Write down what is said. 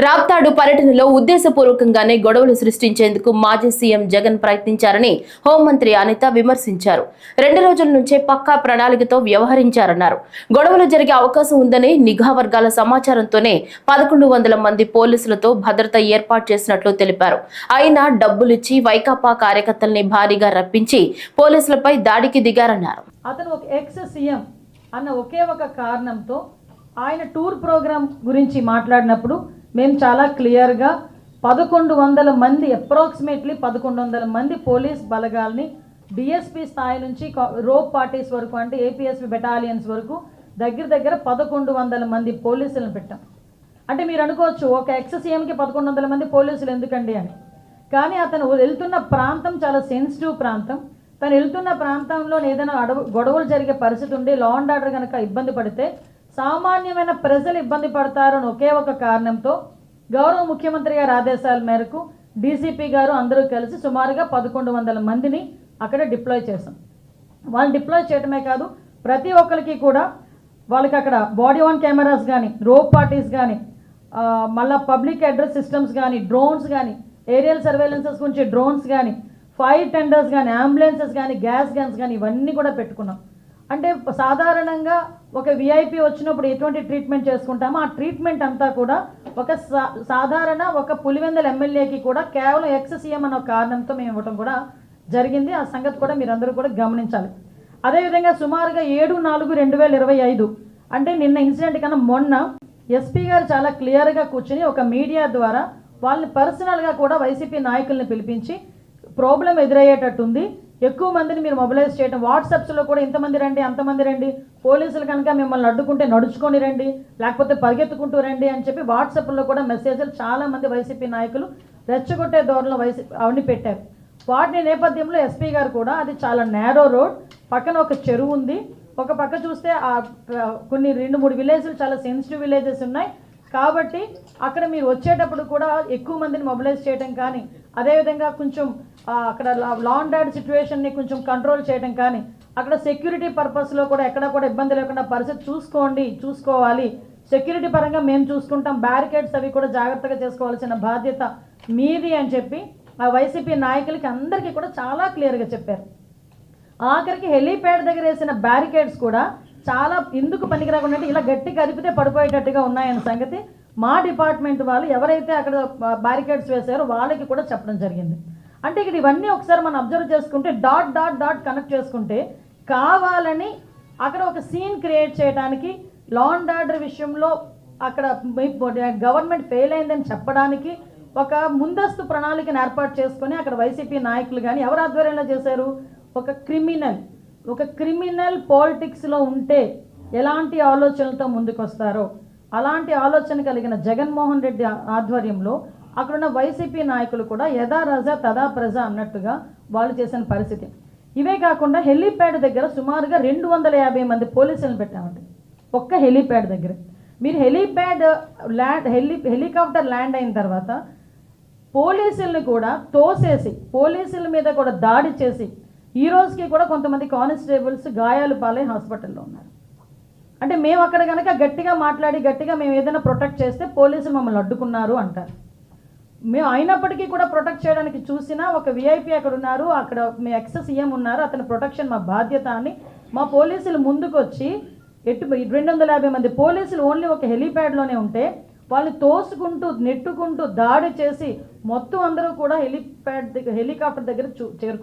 రాప్తాడు పర్యటనలో ఉద్దేశపూర్వకంగానే గొడవలు సృష్టించేందుకు మాజీ సీఎం జగన్ ప్రయత్నించారని హోంమంత్రి అనిత విమర్శించారు. 2 రోజుల నుంచే పక్కా ప్రణాళికతో వ్యవహరించారన్నారు. గొడవలు జరిగే అవకాశం ఉందని నిఘా వర్గాల సమాచారంతోనే 1100 మంది పోలీసులతో భద్రత ఏర్పాటు చేసినట్లు తెలిపారు. అయినా డబ్బులిచ్చి వైకాపా కార్యకర్తల్ని భారీగా రప్పించి పోలీసులపై దాడికి దిగారన్నారు. అతను ఒక ఎక్స్ సీఎం అన్న ఒకే ఒక కారణంతో ఆయన టూర్ ప్రోగ్రాం గురించి మాట్లాడినప్పుడు మేము చాలా క్లియర్గా 1100 మంది అప్రాక్సిమేట్లీ 1100 మంది పోలీస్ బలగాల్ని డిఎస్పీ స్థాయి నుంచి రోప్ పార్టీస్ వరకు అంటే ఏపీఎస్పీ బెటాలియన్స్ వరకు దగ్గర 1100 మంది పోలీసులను పెట్టాం. అంటే మీరు అనుకోవచ్చు ఒక ఎక్స్ సీఎంకి 1100 మంది పోలీసులు ఎందుకండి అని. కానీ అతను వెళ్తున్న ప్రాంతం చాలా సెన్సిటివ్ ప్రాంతం. తను వెళ్తున్న ప్రాంతంలో ఏదైనా గొడవలు జరిగే పరిస్థితి ఉండి లా అండ్ ఆర్డర్ కనుక ఇబ్బంది పడితే సామాన్యమైన ప్రజలు ఇబ్బంది పడతారని ఒకే ఒక కారణంతో గౌరవ ముఖ్యమంత్రి గారి ఆదేశాల మేరకు డీసీపీ గారు అందరూ కలిసి సుమారుగా 1100 మందిని అక్కడ డిప్లాయ్ చేశాం. వాళ్ళు డిప్లాయ్ చేయడమే కాదు, ప్రతి ఒక్కరికి కూడా వాళ్ళకి అక్కడ బాడీ ఆన్ కెమెరాస్ కానీ, రోప్ పార్టీస్ కానీ, మళ్ళీ పబ్లిక్ అడ్రస్ సిస్టమ్స్ కానీ, డ్రోన్స్ కానీ, ఏరియల్ సర్వేలెన్సెస్ గురించి డ్రోన్స్ కానీ, ఫైర్ టెండర్స్ కానీ, అంబులెన్సెస్ కానీ, గ్యాస్ గన్స్ కానీ ఇవన్నీ కూడా పెట్టుకున్నాం. అంటే సాధారణంగా ఒక విఐపి వచ్చినప్పుడు ఎటువంటి ట్రీట్మెంట్ చేసుకుంటామో ఆ ట్రీట్మెంట్ అంతా కూడా ఒక సాధారణ ఒక పులివెందుల ఎమ్మెల్యేకి కూడా కేవలం ఎక్స్ సీఎం అన్న కారణంతో మేము ఇవ్వటం కూడా జరిగింది. ఆ సంగతి కూడా మీరందరూ కూడా గమనించాలి. అదేవిధంగా సుమారుగా 7/4/2025 అంటే నిన్న ఇన్సిడెంట్ కన్నా మొన్న ఎస్పీ గారు చాలా క్లియర్గా కూర్చుని ఒక మీడియా ద్వారా వాళ్ళని పర్సనల్గా కూడా వైసీపీ నాయకుల్ని పిలిపించి ప్రాబ్లం ఎదురయ్యేటట్టుంది, ఎక్కువ మందిని మీరు మొబిలైజ్ చేయడం, వాట్సాప్స్లో కూడా ఇంతమంది రండి అంతమంది రండి, పోలీసులు కనుక మిమ్మల్ని అడ్డుకుంటే నడుచుకొని రండి లేకపోతే పరిగెత్తుకుంటూ రండి అని చెప్పి వాట్సాప్లో కూడా మెసేజ్లు చాలామంది వైసీపీ నాయకులు రెచ్చగొట్టే ధోరణిలో అవన్నీ పెట్టారు. వాటి నేపథ్యంలో ఎస్పీ గారు కూడా అది చాలా నేరో రోడ్, పక్కన ఒక చెరువు ఉంది, ఒక పక్క చూస్తే కొన్ని 2-3 విలేజ్లు చాలా సెన్సిటివ్ విలేజెస్ ఉన్నాయి కాబట్టి అక్కడ మీరు వచ్చేటప్పుడు కూడా ఎక్కువ మందిని మొబిలైజ్ చేయడం కానీ, అదేవిధంగా కొంచెం అక్కడ లా అండ్ ఆర్డర్ సిచ్యువేషన్ని కొంచెం కంట్రోల్ చేయడం కానీ, అక్కడ సెక్యూరిటీ పర్పస్లో కూడా ఎక్కడ కూడా ఇబ్బంది లేకుండా పరిస్థితి చూసుకోవాలి, సెక్యూరిటీ పరంగా మేము చూసుకుంటాం, బ్యారికేడ్స్ అవి కూడా జాగ్రత్తగా చేసుకోవాల్సిన బాధ్యత మీది అని చెప్పి ఆ వైసీపీ నాయకులకి అందరికీ కూడా చాలా క్లియర్గా చెప్పారు. ఆఖరికి హెలీప్యాడ్ దగ్గర వేసిన బ్యారికేడ్స్ కూడా చాలా ఎందుకు పనికిరాకుండా ఇలా గట్టి కదిపితే పడిపోయేటట్టుగా ఉన్నాయన్న సంగతి మా డిపార్ట్మెంట్ వాళ్ళు ఎవరైతే అక్కడ బ్యారికేడ్స్ వేశారో వాళ్ళకి కూడా చెప్పడం జరిగింది. అంటే ఇక్కడ ఇవన్నీ ఒకసారి మనం అబ్జర్వ్ చేసుకుంటే డాట్ కనెక్ట్ చేసుకుంటే కావాలని అక్కడ ఒక సీన్ క్రియేట్ చేయడానికి, లా అండ్ ఆర్డర్ విషయంలో అక్కడ గవర్నమెంట్ ఫెయిల్ అయిందని చెప్పడానికి ఒక ముందస్తు ప్రణాళికను ఏర్పాటు చేసుకొని అక్కడ వైసీపీ నాయకులు కానీ ఎవరు ఆధ్వర్యంలో చేశారు, ఒక క్రిమినల్ పాలిటిక్స్లో ఉంటే ఎలాంటి ఆలోచనలతో ముందుకు వస్తారో అలాంటి ఆలోచన కలిగిన జగన్మోహన్ రెడ్డి ఆధ్వర్యంలో అక్కడున్న వైసీపీ నాయకులు కూడా యథా రజ తదా ప్రజ అన్నట్టుగా వాళ్ళు చేసిన పరిస్థితి. ఇవే కాకుండా హెలీప్యాడ్ దగ్గర సుమారుగా 250 మంది పోలీసులను పెట్టామండి ఒక్క హెలీప్యాడ్ దగ్గర. మీరు హెలికాప్టర్ ల్యాండ్ అయిన తర్వాత పోలీసుల్ని కూడా తోసేసి పోలీసుల మీద కూడా దాడి చేసి ఈ రోజుకి కూడా కొంతమంది కానిస్టేబుల్స్ గాయాలు పాలై హాస్పిటల్లో ఉన్నారు. అంటే మేము అక్కడ కనుక గట్టిగా మాట్లాడి గట్టిగా మేము ఏదైనా ప్రొటెక్ట్ చేస్తే పోలీసులు మమ్మల్ని అడ్డుకున్నారు అంటారు. మేము అయినప్పటికీ కూడా ప్రొటెక్ట్ చేయడానికి చూసినా ఒక విఐపీ అక్కడ ఉన్నారు, అక్కడ మీ ఎక్స్ సీఎం ఉన్నారు, అతని ప్రొటెక్షన్ మా బాధ్యత అని మా పోలీసులు ముందుకు వచ్చి 250 మంది పోలీసులు ఓన్లీ ఒక హెలీప్యాడ్లోనే ఉంటే వాళ్ళని తోసుకుంటూ నెట్టుకుంటూ దాడి చేసి మొత్తం అందరూ కూడా హెలికాప్టర్ దగ్గర చేరుకున్నారు.